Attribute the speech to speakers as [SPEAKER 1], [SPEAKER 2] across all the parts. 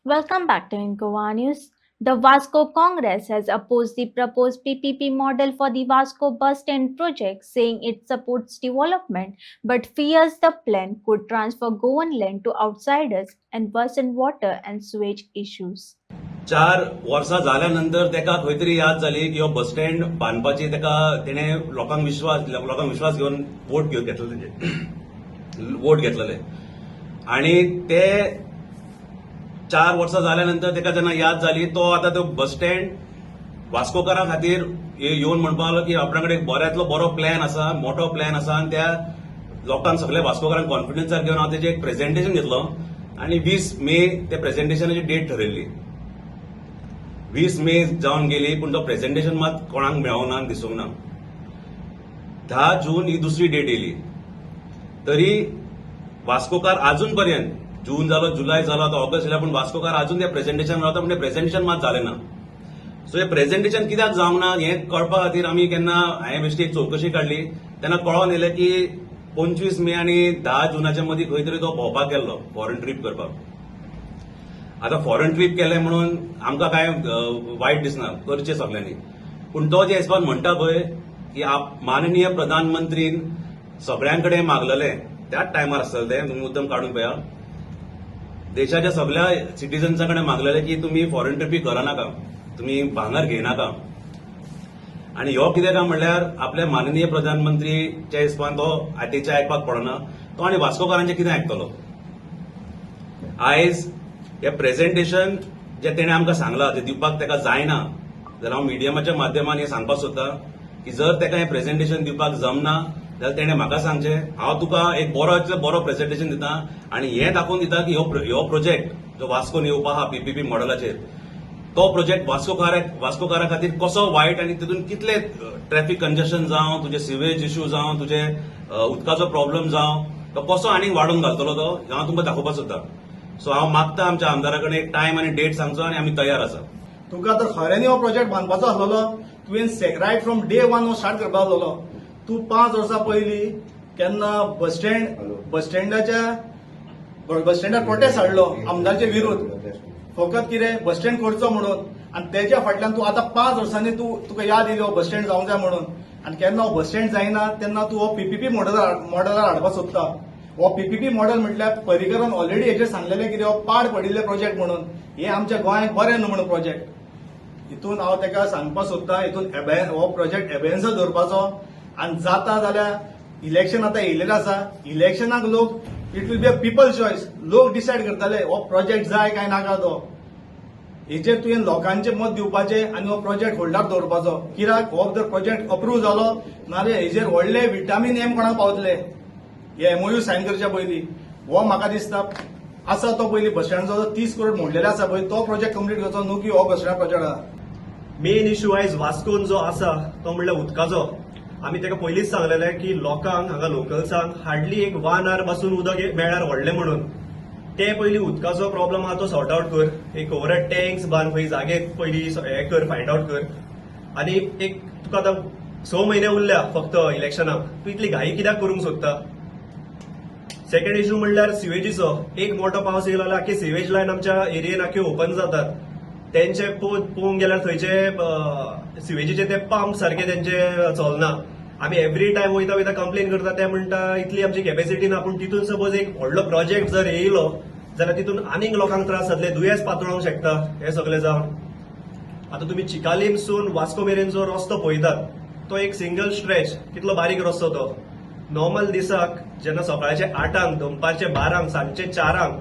[SPEAKER 1] Welcome back to Incoa News. The Vasco Congress has opposed the proposed PPP model for the Vasco bus stand project, saying it supports development but fears the plan could transfer Goan land to outsiders and worsen water and sewage issues.
[SPEAKER 2] 4 वर्सां जाल्यानंतर तेका खंय तरी याद जाली की हो bus stand बांदपाची तेका तेणे लोकांक विश्वास घेवन वोट घेतलेले आणि ते 4 वर्सां जाल्यानंतर तेका जेन्ना याद जाली तो आता तो बस स्टँड वास्कोकारां खातीर येवन म्हणपाक लागलो की आपणा कडेन बऱ्यांतलो बरो प्लॅन आसा, मोठो प्लॅन आसा आणि त्या लोकांक सगळ्या वास्कोकारांक कॉन्फिडन्सार घेवन हांव तेजें एक प्रेझेंटेशन घेतलो आणि 20 मे ते प्रेझेंटेशनाची डेट ठरयल्ली. 20 मे जावन गेली पूण तो प्रेझेंटेशन मात कोणाक मेळोंक ना दिसूंक ना. 10 जून ही दुसरी डेट येयली तरी वास्कोकार अजून पर्यंत जून जालो, जुलय जालो, आता ऑगस्ट येयला, पूण वास्कोकार अजून ते प्रेझेंटेशन रावता, पूण ते प्रेझेंटेशन मात जालें ना. सो हे प्रेझेंटेशन कित्याक जावंक ना हें कळपा खातीर आमी केन्ना हांवें बेश्टी एक चवकशी काडली. तेन्ना कळोन येयलें की 25 मे आनी 10 जुनाच्या मदीं खंय तरी तो भोंवपाक गेल्लो फॉरेन ट्रीप करपाक. आता फॉरेन ट्रीप केलें म्हणून आमकां काय वायट दिसना, करचें सगल्यांनी, पूण तो जे हिसपान म्हणटा पळय की माननीय प्रधानमंत्रीन सगळ्यांकडेन मागलेलें, त्याच टायमार आसतलें तें, तुमी मुद्दम काडून पळया, देशाच्या सगळ्या सिटीजन्सां कडेन मागलेलें की तुमी फॉरेन ट्रिपी करनाका, तुमी भांगर घेयनाका. आनी ह्यो कितें काय म्हणल्यार आपल्या माननीय प्रधानमंत्रीच्या हिसपान तो आतेच्या आयकपाक पडना, तो आनी वास्कोकारांचें कितें आयकतलो. आयज हे प्रेझेंटेशन जे तेणे आमकां सांगलां ते दिवपाक तेका जायना जाल्यार हांव मिडियमाच्या माध्यमान हें सांगपाक सोदतां की जर तेका हें प्रेझेंटेशन दिवपाक जमना जाल्यार तेणे म्हाका सांगचें, हांव तुका एक बरो प्रेझेंटेशन दितां आनी हें दाखोवन दिता की ह्यो प्रोजेक्ट जो वास्कोन येवपा आहा पीपीपी मॉडेलाचेर, तो प्रोजेक्ट वास्कोकारा खातीर कसो वायट आनी तितून कितले ट्रॅफिक कंजशन जावं, तुजे सिवेज इश्यू जावं, तुजे उदकाचो प्रॉब्लेम जावं, तो कसो आनीक वाडोवन घालतलो तो हांव तुमकां दाखोवपाक सोदतां. सो हांव मागता आमच्या आमदारा कडेन एक टायम आनी डेट सांगचो आनी आमी तयार आसा.
[SPEAKER 3] तुका जर खऱ्यांनी हो प्रोजेक्ट बांदपाचो आसलो तुवें रायट फ्रॉम डे 1 हो स्टार्ट करपाक आसलो. तूं 5 वर्सां पयलीं केन्ना बस स्टँडार प्रोटेस्ट हाडलो आमदारचे विरुद्ध, फकत कितें बस स्टँड करचो म्हणून, आनी तेच्या फाटल्यान तूं आतां 5 वर्सांनी तुका याद येयली हो बस स्टँड जावंक जाय म्हणून, आनी केन्ना हो बस स्टँड जायना तेन्ना तूं हो पीपीपी मॉडेलार हाडपाक सोदता. हो पीपीपी मॉडेल म्हटल्यार पर्रीकरान ऑलरेडी हेचेर सांगलेलें कितें हो पाड पडिल्ले प्रोजेक्ट म्हणून, हे आमच्या गोंयांत बरें न्हू म्हणून प्रोजेक्ट. हितून हांव तेका सांगपाक सोदतां, हितून हो प्रोजेक्ट एबेन्स दवरपाचो आनी जाता जाल्यार इलेक्शन आतां येयलेलें आसा, इलेक्शनाक लोक it will be a people choice, लोक डिसायड करतले हो प्रोजेक्ट जाय काय नाका तो. हेचेर तुवें लोकांचें मत दिवपाचें आनी हो प्रोजेक्ट होल्डार दवरपाचो. कित्याक हो जर प्रोजेक्ट अप्रूव जालो नाल्यार हेचेर व्हडले विटामीन एम कोणाक पावतले हे एमओयू सायन करच्या पयलीं. हो म्हाका दिसता आसा तो पयलीं बस स्टँडचो 30 करोड मोडलेले आसा पळय तो प्रोजेक्ट कंप्लीट करचो न्हू की हो बस स्टँड प्रोजेक्ट आहा.
[SPEAKER 4] मेन इश्यू आयज वास्कोन जो आसा तो म्हणल्यार उदकाचो. आमी तेका पयलींच सांगलेलें की लोकांक हांगा लोकल्सांक हार्डली एक 1 hour पासून उदक मेळ्ळ्यार व्हडलें म्हणून. ते पयलीं उदकाचो प्रॉब्लम आहा तो सॉर्ट आउट कर, एक ओवर टँक्स बांद खंय जागे पयलीं हें कर, फायंड आउट कर. आनी एक तुका आतां 6 म्हयने उरल्या फक्त इलेक्शनाक, तूं इतली घाई कित्याक करूंक सोदता. सेकंड इश्यू म्हणल्यार सिवेजीचो. एक मोठो पावस येयलो जाल्यार आख्खे सिवेज लायन आमच्या एरियेन आख्खे ओपन जातात. तेंचे पळोवंक गेल्यार थंयचे सिवेजीचे ते पंप सारखे तेंचे चलना. आमी एवरी टायम वयता कंप्लेन करता, ते म्हणटा इतली आमची कॅपॅसिटी ना. पूण तितून सपोज एक व्हडलो प्रोजेक्ट जर येयलो जाल्यार तितून आनीक लोकांक त्रास जातले, दुयेंस पातळोवंक शकता हे सगळे जावन. आतां तुमी चिकालीमसून वास्को मेरेन जो रस्तो पळयतात तो एक सिंगल स्ट्रेच, कितलो बारीक रस्तो तो. नॉर्मल दिसाक जेन्ना सकाळचे 8 दनपारचे 12 सांजचे 4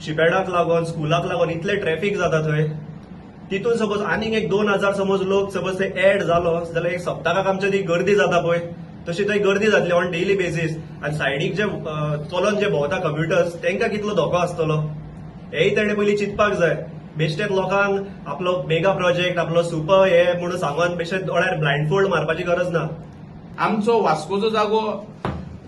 [SPEAKER 4] शिपेडाक लागून स्कुलाक लागून इतले ट्रॅफिक जाता थंय. तितून सपोज आनीक एक 2000 समज लोक सपोज थंय एड जालो जाल्यार एक सप्तकाक आमच्या ती गर्दी जाता पळय तशी थंय गर्दी जातली ऑन डेली बेसीस. आनी सायडीक जे चलोन जे भोंवता कम्युटर्स तांकां कितलो धोको आसतलो हेय ताणें पयलीं चिंतपाक जाय. बेश्टेच लोकांक आपलो मेगा प्रोजेक्ट आपलो सुपर हे म्हणून सांगून बेश्टेच दोळ्यार ब्लायंडफोल्ड मारपाची गरज ना.
[SPEAKER 5] आमचो वास्कोचो जागो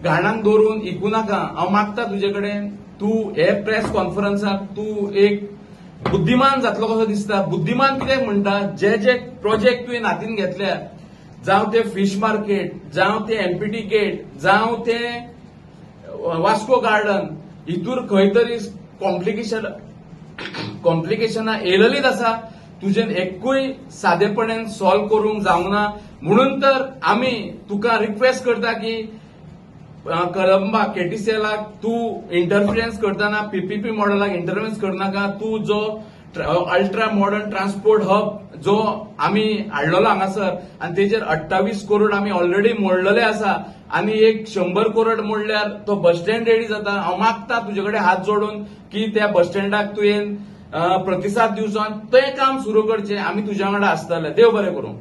[SPEAKER 5] घाणाक दवरून इकू नाका. हांव मागता तुजे कडेन तूं हे प्रेस कॉन्फरन्साक तूं एक बुद्धिमान जातलो कसो दिसता. बुद्धिमान कित्याक म्हणटा, जे जे प्रोजेक्ट तुवें हातीन घेतल्या, जावं ते फिश मार्केट, जावं ते एमपीटी गेट, जावं ते वास्को गार्डन, हितूर खंय तरी कॉम्प्लिकेशन कॉम्प्लिकेशनां येयलेलीच आसा तुजें एकूय सादेपणान सॉल्व करूंक जावना म्हणून तर आमी तुका रिक्वेस्ट करता की कदंबा केटीसीएलाक तूं इंटरफिरन्स करतना पीपीपी मॉडेलाक इंटरफिरन्स करनाका तूं जो अल्ट्रा मॉडर्न ट्रान्सपोर्ट हब जो आमी हाडलेलो हांगासर आनी तेजेर 28 करोड आमी ऑलरेडी मोडलेले आसा आनी एक 100 करोड मोडल्यार तो बस स्टँड रेडी जाता. हांव मागता तुजे कडेन हात जोडून की त्या बस स्टँडाक तुवें प्रतिसाद दिवचो आनी तें काम सुरू करचें. आमी तुज्या वांगडा आसतले. देव बरें करूं.